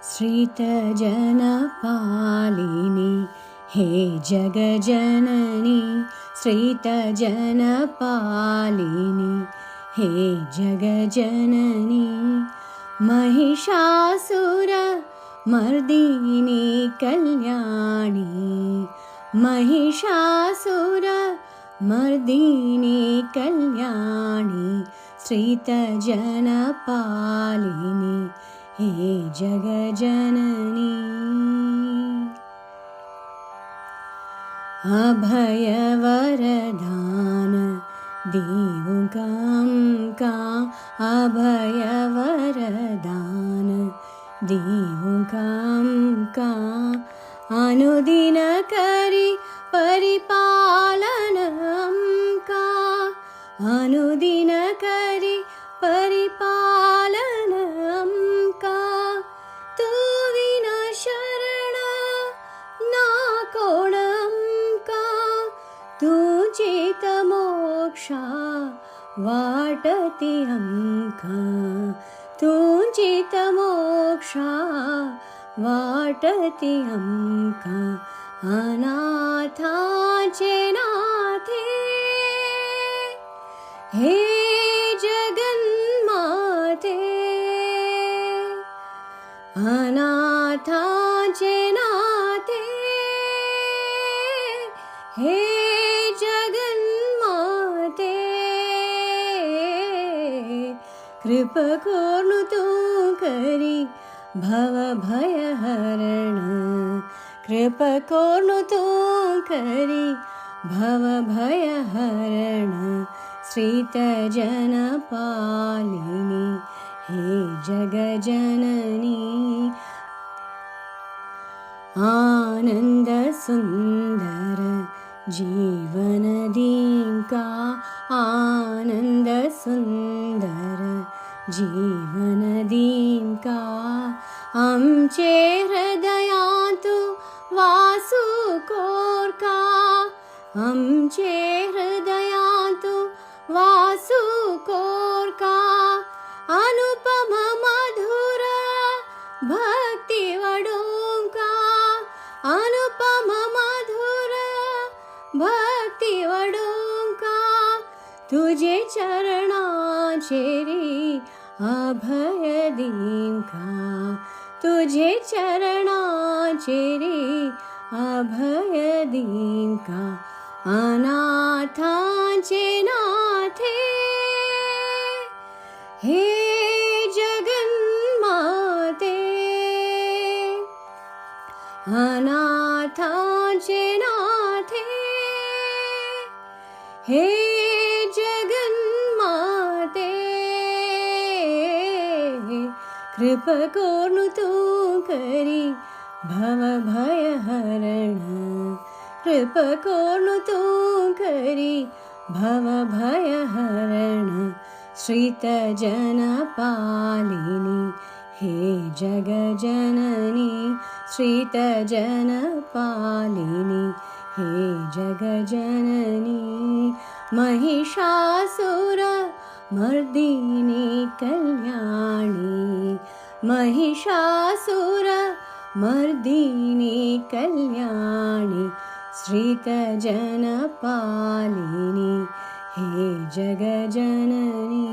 श्रितजनपालिनी हे जगजननी श्रितजनपालिनी हे जगजननी महिषासुरमर्दिनी कल्याणी महिषासुरमर्दिनी कल्याणी श्रितजनपालिनी हे जगजननी अभयवरदान दीवुका अभयवरदान दीवुका अनुदिन करि परिपालनका अनुदिन करि परिपालनका तू विना शरण ना कोणंका तुझित मोक्षा वाटति हमका तुझित मोक्षा वाटति हमका अनाथाचे नाथे हे जगन्माते अनाथाचे नाथे हे जगन्माते कृपकोर्नु तू करी भवभयहरण कृपकोर्नु तू करी भवभयहरण श्रितजनपालिनी हे जगजननी आनन्दसुन्दर जीवनदींका आनन्दसुन्दर जीवनदींका आमचे हृदयातु वासु कोरका आमचे हृदयातु वासु कोरका अनुपम मधुर भक्ति वडोंका अनुपम मधुर भक्ति वडोंका तुझे चरणाचेरी अभय दींका तुझे चरणाचेरी अभय दींका अनाथाचे नाथे हे जगन्माते अनाथाचे नाथे हे जगन्माते कृपकोर्नु तू करी भवभयहरण कृपकोर्नु तू करी भवभयहरण श्रितजनपालिनी हे जगजननी श्रितजनपालिनी हे जगजननी महिषासुरमर्दिनी कल्याणी महिषासुरमर्दिनी कल्याणी श्रितजनपालिनी हे जगजननी।